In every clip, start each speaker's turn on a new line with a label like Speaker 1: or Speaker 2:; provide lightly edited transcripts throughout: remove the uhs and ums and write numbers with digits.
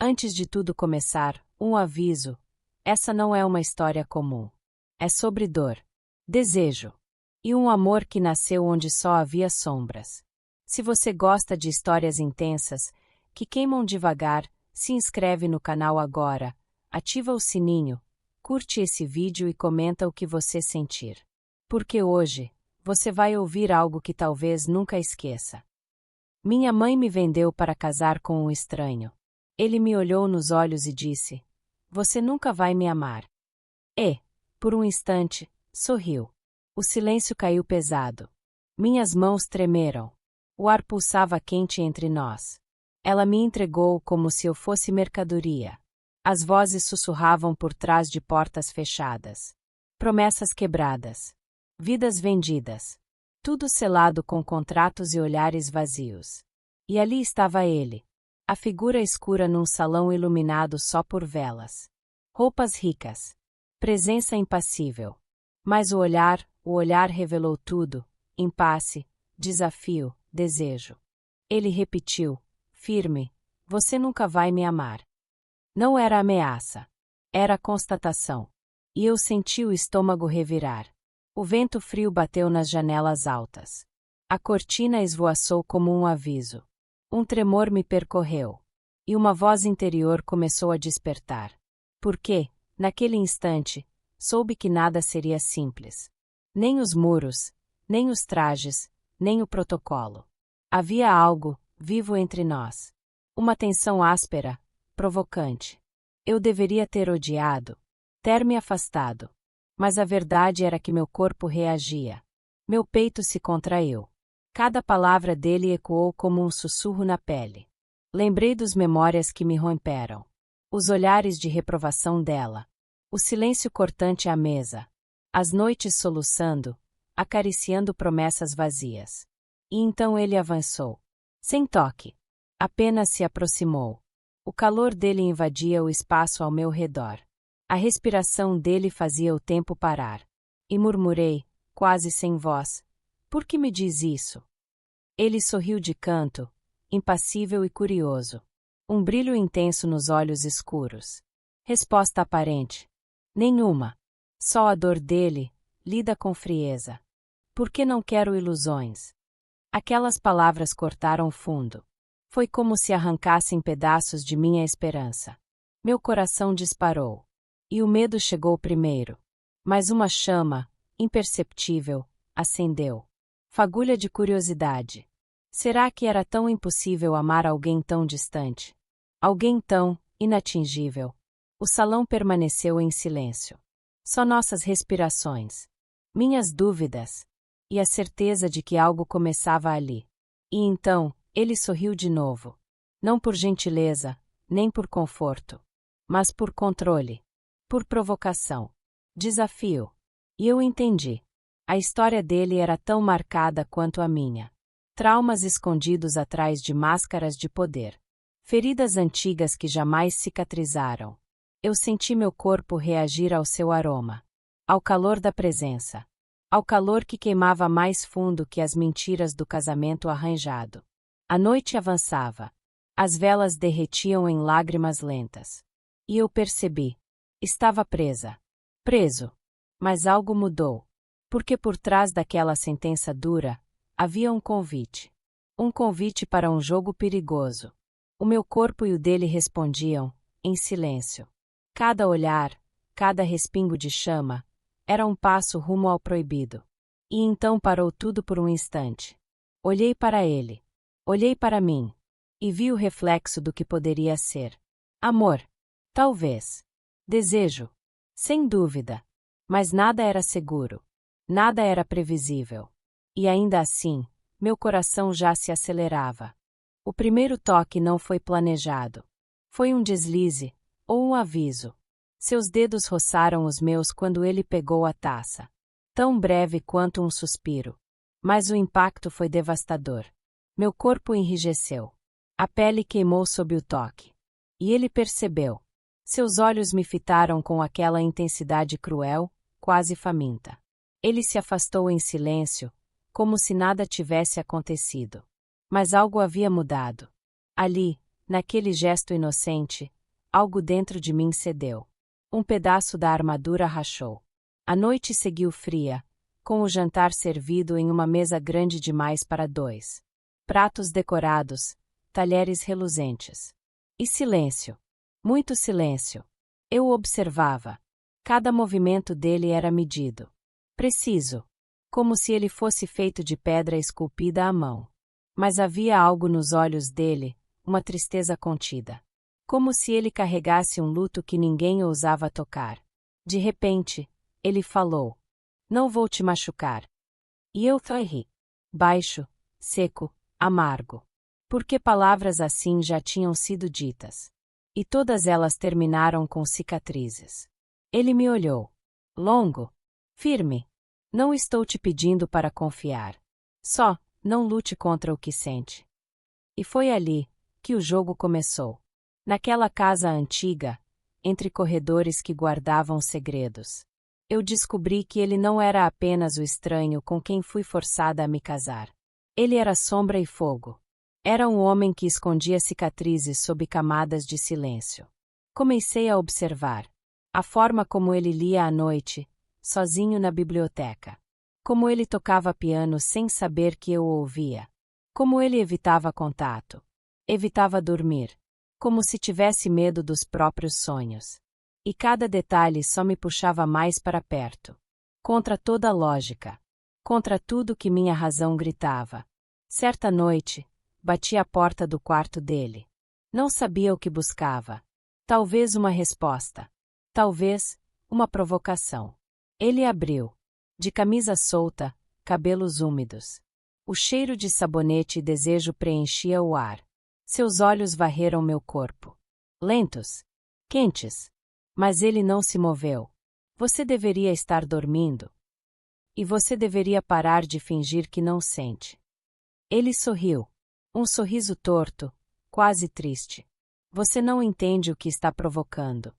Speaker 1: Antes de tudo começar, um aviso: essa não é uma história comum. É sobre dor, desejo e um amor que nasceu onde só havia sombras. Se você gosta de histórias intensas, que queimam devagar, se inscreve no canal agora, ativa o sininho, curte esse vídeo e comenta o que você sentir. Porque hoje, você vai ouvir algo que talvez nunca esqueça. Minha mãe me vendeu para casar com um estranho. Ele me olhou nos olhos e disse: "Você nunca vai me amar." E, por um instante, sorriu. O silêncio caiu pesado. Minhas mãos tremeram. O ar pulsava quente entre nós. Ela me entregou como se eu fosse mercadoria. As vozes sussurravam por trás de portas fechadas. Promessas quebradas. Vidas vendidas. Tudo selado com contratos e olhares vazios. E ali estava ele. A figura escura num salão iluminado só por velas. Roupas ricas. Presença impassível. Mas o olhar revelou tudo: impasse, desafio, desejo. Ele repetiu, firme: "Você nunca vai me amar." Não era ameaça. Era constatação. E eu senti o estômago revirar. O vento frio bateu nas janelas altas. A cortina esvoaçou como um aviso. Um tremor me percorreu. E uma voz interior começou a despertar. Porque, naquele instante, soube que nada seria simples. Nem os muros, nem os trajes, nem o protocolo. Havia algo vivo entre nós. Uma tensão áspera, provocante. Eu deveria ter odiado, ter me afastado. Mas a verdade era que meu corpo reagia. Meu peito se contraiu. Cada palavra dele ecoou como um sussurro na pele. Lembrei dos memórias que me romperam. Os olhares de reprovação dela. O silêncio cortante à mesa. As noites soluçando, acariciando promessas vazias. E então ele avançou. Sem toque. Apenas se aproximou. O calor dele invadia o espaço ao meu redor. A respiração dele fazia o tempo parar. E murmurei, quase sem voz: "Por que me diz isso?" Ele sorriu de canto, impassível e curioso. Um brilho intenso nos olhos escuros. Resposta aparente: nenhuma. Só a dor dele, lida com frieza. "Por que não quero ilusões?" Aquelas palavras cortaram fundo. Foi como se arrancassem pedaços de minha esperança. Meu coração disparou. E o medo chegou primeiro. Mas uma chama, imperceptível, acendeu. Fagulha de curiosidade. Será que era tão impossível amar alguém tão distante? Alguém tão inatingível? O salão permaneceu em silêncio. Só nossas respirações. Minhas dúvidas. E a certeza de que algo começava ali. E então, ele sorriu de novo. Não por gentileza, nem por conforto. Mas por controle. Por provocação. Desafio. E eu entendi. A história dele era tão marcada quanto a minha. Traumas escondidos atrás de máscaras de poder. Feridas antigas que jamais cicatrizaram. Eu senti meu corpo reagir ao seu aroma. Ao calor da presença. Ao calor que queimava mais fundo que as mentiras do casamento arranjado. A noite avançava. As velas derretiam em lágrimas lentas. E eu percebi. Estava presa. Preso. Mas algo mudou. Porque por trás daquela sentença dura, havia um convite. Um convite para um jogo perigoso. O meu corpo e o dele respondiam, em silêncio. Cada olhar, cada respingo de chama, era um passo rumo ao proibido. E então parou tudo por um instante. Olhei para ele. Olhei para mim. E vi o reflexo do que poderia ser. Amor. Talvez. Desejo. Sem dúvida. Mas nada era seguro. Nada era previsível. E ainda assim, meu coração já se acelerava. O primeiro toque não foi planejado. Foi um deslize, ou um aviso. Seus dedos roçaram os meus quando ele pegou a taça. Tão breve quanto um suspiro. Mas o impacto foi devastador. Meu corpo enrijeceu. A pele queimou sob o toque. E ele percebeu. Seus olhos me fitaram com aquela intensidade cruel, quase faminta. Ele se afastou em silêncio, como se nada tivesse acontecido. Mas algo havia mudado. Ali, naquele gesto inocente, algo dentro de mim cedeu. Um pedaço da armadura rachou. A noite seguiu fria, com o jantar servido em uma mesa grande demais para dois. Pratos decorados, talheres reluzentes. E silêncio. Muito silêncio. Eu o observava. Cada movimento dele era medido. Preciso. Como se ele fosse feito de pedra esculpida à mão. Mas havia algo nos olhos dele, uma tristeza contida. Como se ele carregasse um luto que ninguém ousava tocar. De repente, ele falou: "Não vou te machucar." E eu ri. Baixo, seco, amargo. Porque palavras assim já tinham sido ditas. E todas elas terminaram com cicatrizes. Ele me olhou. Longo. Firme. Não estou te pedindo para confiar. Só, não lute contra o que sente. E foi ali que o jogo começou. Naquela casa antiga, entre corredores que guardavam segredos. Eu descobri que ele não era apenas o estranho com quem fui forçada a me casar. Ele era sombra e fogo. Era um homem que escondia cicatrizes sob camadas de silêncio. Comecei a observar a forma como ele lia à noite, sozinho na biblioteca. Como ele tocava piano sem saber que eu o ouvia. Como ele evitava contato. Evitava dormir. Como se tivesse medo dos próprios sonhos. E cada detalhe só me puxava mais para perto. Contra toda a lógica. Contra tudo que minha razão gritava. Certa noite, bati à porta do quarto dele. Não sabia o que buscava. Talvez uma resposta. Talvez uma provocação. Ele abriu. De camisa solta, cabelos úmidos. O cheiro de sabonete e desejo preenchia o ar. Seus olhos varreram meu corpo. Lentos. Quentes. Mas ele não se moveu. Você deveria estar dormindo. E você deveria parar de fingir que não sente. Ele sorriu. Um sorriso torto, quase triste. Você não entende o que está provocando.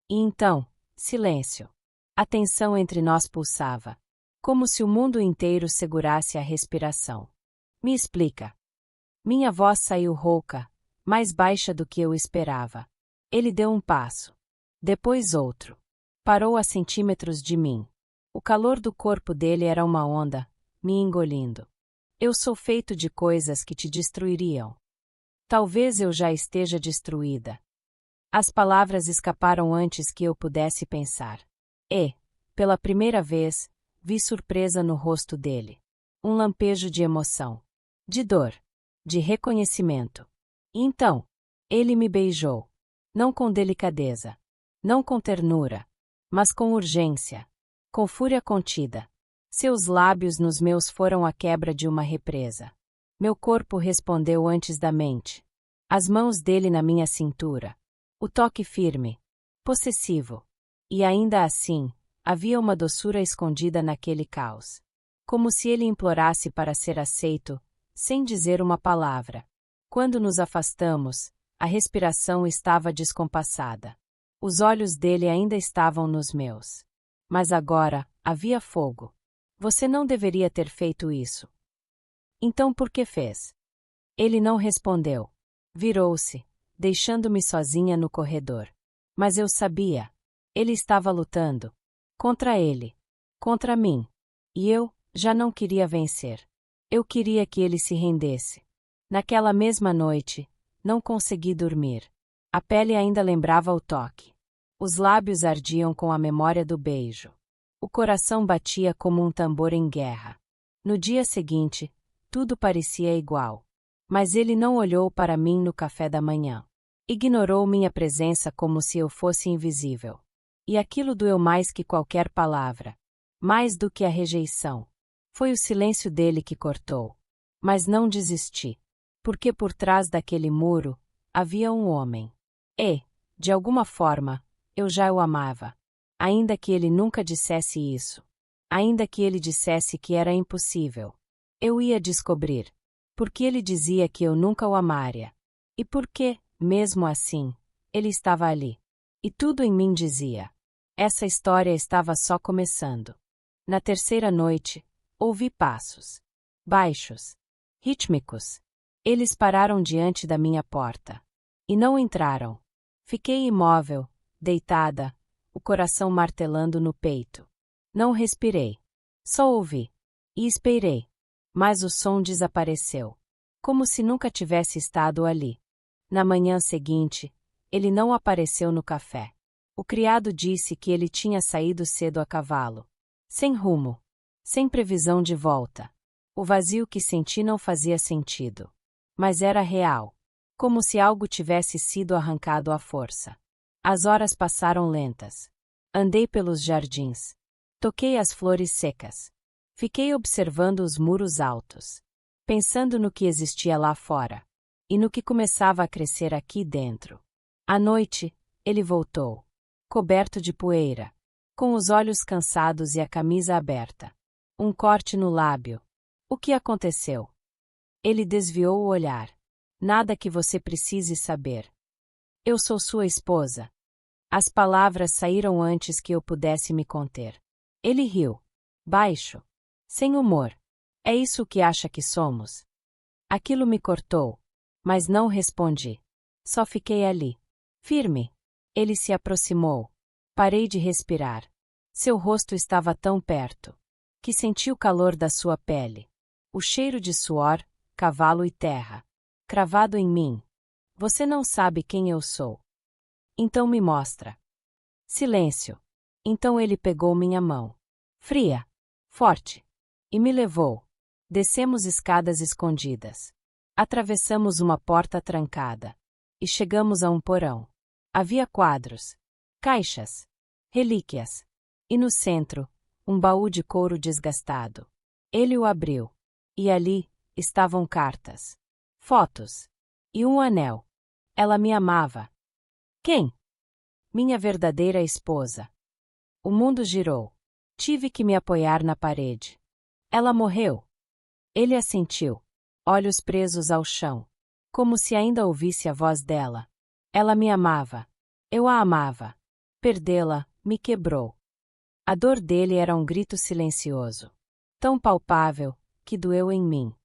Speaker 1: E então, silêncio. A tensão entre nós pulsava. Como se o mundo inteiro segurasse a respiração. Me explica. Minha voz saiu rouca, mais baixa do que eu esperava. Ele deu um passo. Depois outro. Parou a centímetros de mim. O calor do corpo dele era uma onda, me engolindo. Eu sou feito de coisas que te destruiriam. Talvez eu já esteja destruída. As palavras escaparam antes que eu pudesse pensar. E, pela primeira vez, vi surpresa no rosto dele. Um lampejo de emoção. De dor. De reconhecimento. E então, ele me beijou. Não com delicadeza. Não com ternura. Mas com urgência. Com fúria contida. Seus lábios nos meus foram a quebra de uma represa. Meu corpo respondeu antes da mente. As mãos dele na minha cintura. O toque firme. Possessivo. E ainda assim, havia uma doçura escondida naquele caos. Como se ele implorasse para ser aceito, sem dizer uma palavra. Quando nos afastamos, a respiração estava descompassada. Os olhos dele ainda estavam nos meus. Mas agora, havia fogo. Você não deveria ter feito isso. Então por que fez? Ele não respondeu. Virou-se, deixando-me sozinha no corredor. Mas eu sabia. Ele estava lutando. Contra ele. Contra mim. E eu, já não queria vencer. Eu queria que ele se rendesse. Naquela mesma noite, não consegui dormir. A pele ainda lembrava o toque. Os lábios ardiam com a memória do beijo. O coração batia como um tambor em guerra. No dia seguinte, tudo parecia igual. Mas ele não olhou para mim no café da manhã. Ignorou minha presença como se eu fosse invisível. E aquilo doeu mais que qualquer palavra. Mais do que a rejeição. Foi o silêncio dele que cortou. Mas não desisti. Porque por trás daquele muro, havia um homem. E, de alguma forma, eu já o amava. Ainda que ele nunca dissesse isso. Ainda que ele dissesse que era impossível. Eu ia descobrir. Porque ele dizia que eu nunca o amaria. E porque, mesmo assim, ele estava ali. E tudo em mim dizia. Essa história estava só começando. Na terceira noite, ouvi passos. Baixos. Rítmicos. Eles pararam diante da minha porta. E não entraram. Fiquei imóvel, deitada, o coração martelando no peito. Não respirei. Só ouvi. E esperei. Mas o som desapareceu. Como se nunca tivesse estado ali. Na manhã seguinte, ele não apareceu no café. O criado disse que ele tinha saído cedo a cavalo. Sem rumo. Sem previsão de volta. O vazio que senti não fazia sentido. Mas era real. Como se algo tivesse sido arrancado à força. As horas passaram lentas. Andei pelos jardins. Toquei as flores secas. Fiquei observando os muros altos. Pensando no que existia lá fora. E no que começava a crescer aqui dentro. À noite, ele voltou. Coberto de poeira. Com os olhos cansados e a camisa aberta. Um corte no lábio. O que aconteceu? Ele desviou o olhar. Nada que você precise saber. Eu sou sua esposa. As palavras saíram antes que eu pudesse me conter. Ele riu. Baixo. Sem humor. É isso que acha que somos? Aquilo me cortou. Mas não respondi. Só fiquei ali. Firme. Ele se aproximou. Parei de respirar. Seu rosto estava tão perto. Que senti o calor da sua pele. O cheiro de suor, cavalo e terra. Cravado em mim. Você não sabe quem eu sou. Então me mostra. Silêncio. Então ele pegou minha mão. Fria. Forte. E me levou. Descemos escadas escondidas. Atravessamos uma porta trancada. E chegamos a um porão. Havia quadros. Caixas. Relíquias. E no centro, um baú de couro desgastado. Ele o abriu. E ali, estavam cartas. Fotos. E um anel. Ela me amava. Quem? Minha verdadeira esposa. O mundo girou. Tive que me apoiar na parede. Ela morreu. Ele assentiu. Olhos presos ao chão. Como se ainda ouvisse a voz dela. Ela me amava. Eu a amava. Perdê-la me quebrou. A dor dele era um grito silencioso. Tão palpável, que doeu em mim.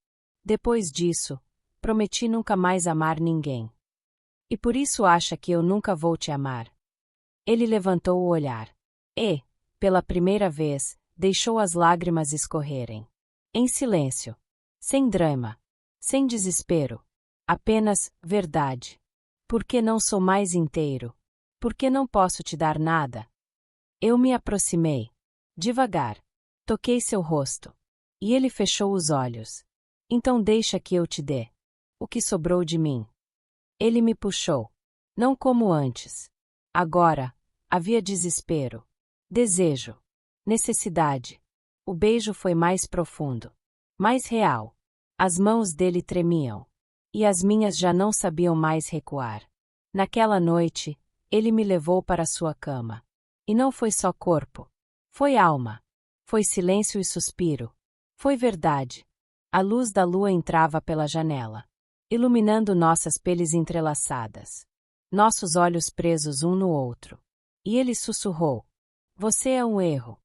Speaker 1: Depois disso, prometi nunca mais amar ninguém. E por isso acha que eu nunca vou te amar. Ele levantou o olhar. E, pela primeira vez, deixou as lágrimas escorrerem. Em silêncio. Sem drama. Sem desespero. Apenas verdade. Por que não sou mais inteiro? Por que não posso te dar nada? Eu me aproximei. Devagar. Toquei seu rosto. E ele fechou os olhos. Então deixa que eu te dê. O que sobrou de mim. Ele me puxou. Não como antes. Agora, havia desespero. Desejo. Necessidade. O beijo foi mais profundo. Mais real. As mãos dele tremiam. E as minhas já não sabiam mais recuar. Naquela noite, ele me levou para sua cama. E não foi só corpo. Foi alma. Foi silêncio e suspiro. Foi verdade. A luz da lua entrava pela janela, iluminando nossas peles entrelaçadas. Nossos olhos presos um no outro. E ele sussurrou. Você é um erro.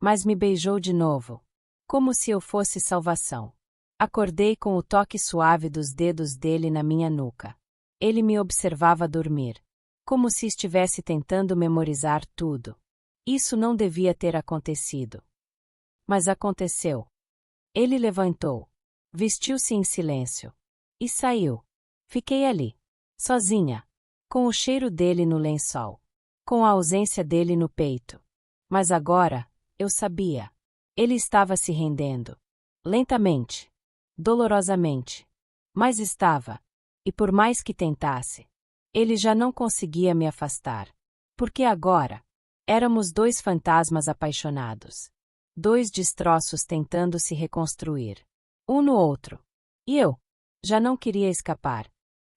Speaker 1: Mas me beijou de novo. Como se eu fosse salvação. Acordei com o toque suave dos dedos dele na minha nuca. Ele me observava dormir. Como se estivesse tentando memorizar tudo. Isso não devia ter acontecido. Mas aconteceu. Ele levantou. Vestiu-se em silêncio. E saiu. Fiquei ali. Sozinha. Com o cheiro dele no lençol. Com a ausência dele no peito. Mas agora, eu sabia. Ele estava se rendendo. Lentamente. Dolorosamente. Mas estava. E por mais que tentasse, ele já não conseguia me afastar. Porque agora, éramos dois fantasmas apaixonados. Dois destroços tentando se reconstruir. Um no outro. E eu? Já não queria escapar.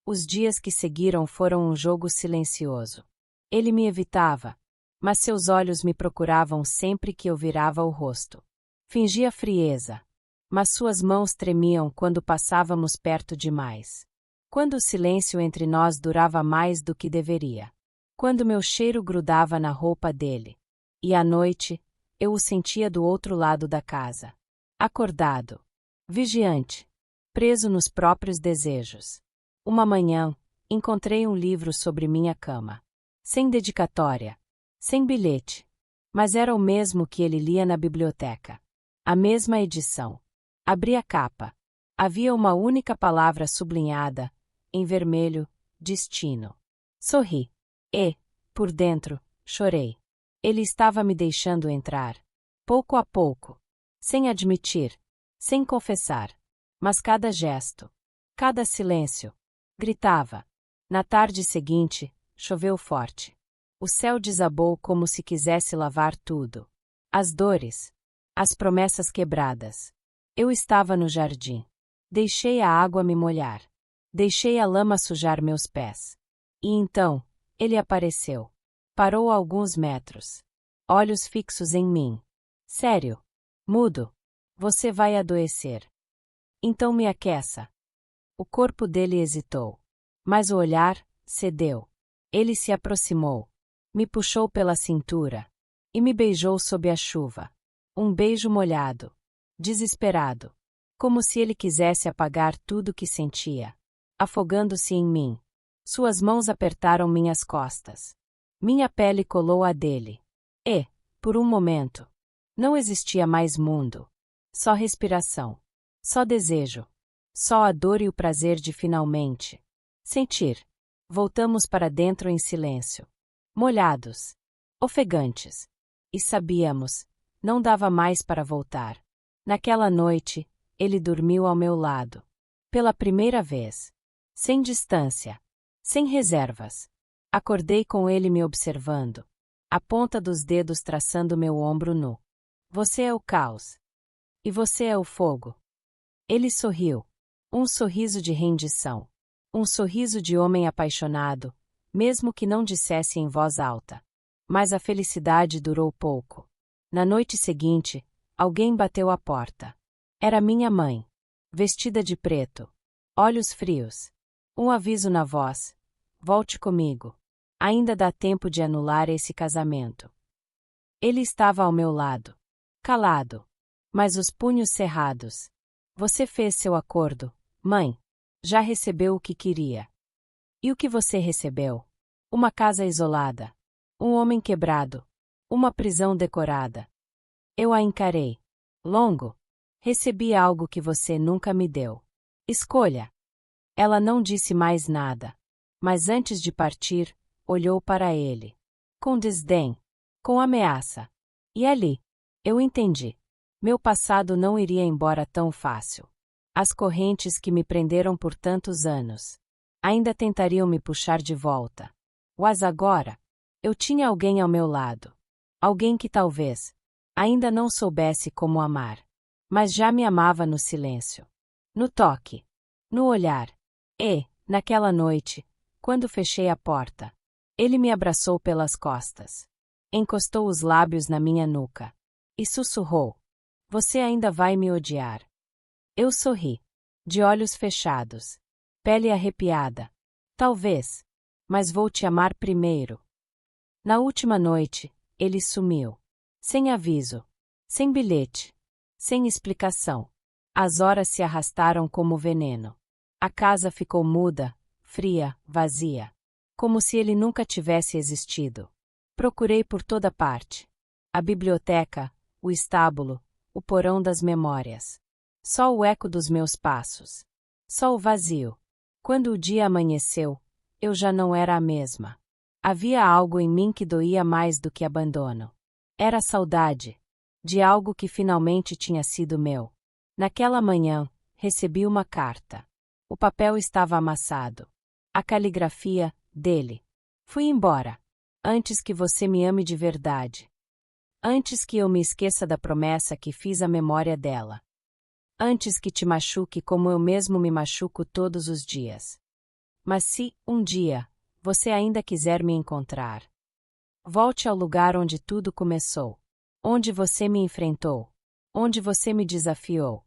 Speaker 1: Os dias que seguiram foram um jogo silencioso. Ele me evitava, mas seus olhos me procuravam sempre que eu virava o rosto. Fingia frieza, mas suas mãos tremiam quando passávamos perto demais. Quando o silêncio entre nós durava mais do que deveria. Quando meu cheiro grudava na roupa dele. E à noite, eu o sentia do outro lado da casa. Acordado. Vigiante. Preso nos próprios desejos. Uma manhã, Encontrei um livro sobre minha cama. Sem dedicatória. Sem bilhete. Mas era o mesmo que ele lia na biblioteca. A mesma edição. Abri a capa. Havia uma única palavra sublinhada, em vermelho: destino. Sorri. E, por dentro, chorei. Ele estava me deixando entrar. Pouco a pouco. Sem admitir. Sem confessar. Mas cada gesto. Cada silêncio. Gritava. Na tarde seguinte, choveu forte. O céu desabou como se quisesse lavar tudo. As dores. As promessas quebradas. Eu estava no jardim. Deixei a água me molhar. Deixei a lama sujar meus pés. E então, ele apareceu. Parou a alguns metros. Olhos fixos em mim. Sério. Mudo. Você vai adoecer. Então me aqueça. O corpo dele hesitou. Mas o olhar cedeu. Ele se aproximou. Me puxou pela cintura. E me beijou sob a chuva. Um beijo molhado. Desesperado. Como se ele quisesse apagar tudo que sentia. Afogando-se em mim. Suas mãos apertaram minhas costas. Minha pele colou à dele. E, por um momento, não existia mais mundo. Só respiração. Só desejo. Só a dor e o prazer de finalmente sentir. Voltamos para dentro em silêncio. Molhados. Ofegantes. E sabíamos, não dava mais para voltar. Naquela noite, ele dormiu ao meu lado. Pela primeira vez. Sem distância. Sem reservas. Acordei com ele me observando. A ponta dos dedos traçando meu ombro nu. Você é o caos. E você é o fogo. Ele sorriu. Um sorriso de rendição. Um sorriso de homem apaixonado, mesmo que não dissesse em voz alta. Mas a felicidade durou pouco. Na noite seguinte, alguém bateu à porta. Era minha mãe. Vestida de preto. Olhos frios. Um aviso na voz. Volte comigo. Ainda dá tempo de anular esse casamento. Ele estava ao meu lado. Calado. Mas os punhos cerrados. Você fez seu acordo, mãe. Já recebeu o que queria. E o que você recebeu? Uma casa isolada. Um homem quebrado. Uma prisão decorada. Eu a encarei. Longo. Recebi algo que você nunca me deu. Escolha. Ela não disse mais nada. Mas antes de partir, olhou para ele. Com desdém. Com ameaça. E ali. Eu entendi. Meu passado não iria embora tão fácil. As correntes que me prenderam por tantos anos ainda tentariam me puxar de volta. Mas agora, eu tinha alguém ao meu lado. Alguém que talvez ainda não soubesse como amar. Mas já me amava no silêncio. No toque. No olhar. E, naquela noite, quando fechei a porta, ele me abraçou pelas costas. Encostou os lábios na minha nuca. E sussurrou. Você ainda vai me odiar. Eu sorri. De olhos fechados. Pele arrepiada. Talvez. Mas vou te amar primeiro. Na última noite, ele sumiu. Sem aviso. Sem bilhete. Sem explicação. As horas se arrastaram como veneno. A casa ficou muda, fria, vazia. Como se ele nunca tivesse existido. Procurei por toda parte. A biblioteca, o estábulo, o porão das memórias. Só o eco dos meus passos. Só o vazio. Quando o dia amanheceu, eu já não era a mesma. Havia algo em mim que doía mais do que abandono. Era a saudade. De algo que finalmente tinha sido meu. Naquela manhã, recebi uma carta. O papel estava amassado. A caligrafia, dele. Fui embora. Antes que você me ame de verdade. Antes que eu me esqueça da promessa que fiz à memória dela. Antes que te machuque como eu mesmo me machuco todos os dias. Mas se, um dia, você ainda quiser me encontrar, volte ao lugar onde tudo começou. Onde você me enfrentou. Onde você me desafiou.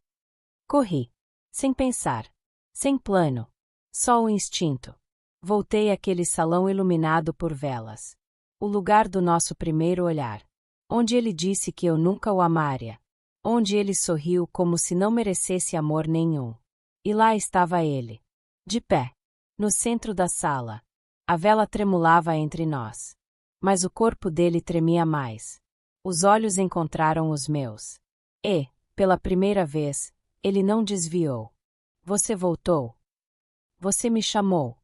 Speaker 1: Corri. Sem pensar. Sem plano. Só o instinto. Voltei àquele salão iluminado por velas. O lugar do nosso primeiro olhar. Onde ele disse que eu nunca o amaria. Onde ele sorriu como se não merecesse amor nenhum. E lá estava ele. De pé. No centro da sala, a vela tremulava entre nós. Mas o corpo dele tremia mais. Os olhos encontraram os meus. E, pela primeira vez, ele não desviou. Você voltou? Você me chamou.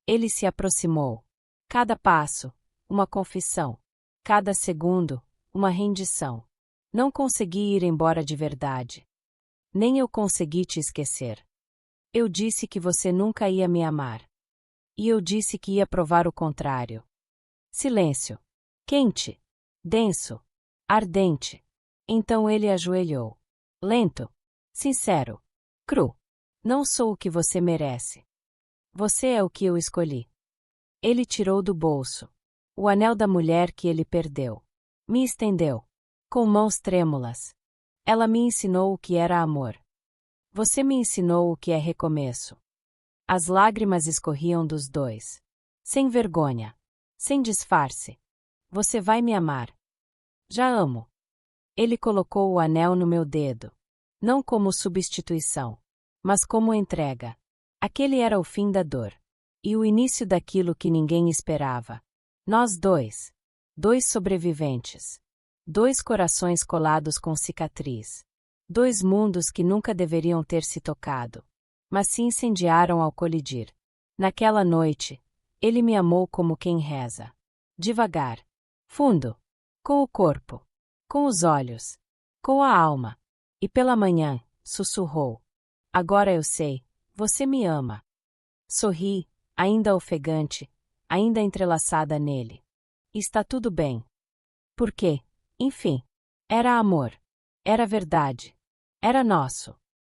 Speaker 1: Ele se aproximou. Cada passo, uma confissão. Cada segundo, uma rendição. Não consegui ir embora de verdade. Nem eu consegui te esquecer. Eu disse que você nunca ia me amar. E eu disse que ia provar o contrário. Silêncio. Quente. Denso. Ardente. Então ele ajoelhou. Lento. Sincero. Cru. Não sou o que você merece. Você é o que eu escolhi. Ele tirou do bolso o anel da mulher que ele perdeu. Me estendeu. Com mãos trêmulas. Ela me ensinou o que era amor. Você me ensinou o que é recomeço. As lágrimas escorriam dos dois. Sem vergonha. Sem disfarce. Você vai me amar. Já amo. Ele colocou o anel no meu dedo. Não como substituição, mas como entrega. Aquele era o fim da dor. E o início daquilo que ninguém esperava. Nós dois. Dois sobreviventes. Dois corações colados com cicatriz. Dois mundos que nunca deveriam ter se tocado, mas se incendiaram ao colidir. Naquela noite, ele me amou como quem reza. Devagar. Fundo. Com o corpo. Com os olhos. Com a alma. E pela manhã, sussurrou. Agora eu sei, você me ama. Sorri, ainda ofegante, ainda entrelaçada nele. Está tudo bem. Por quê? Enfim. Era amor. Era verdade. Era nosso.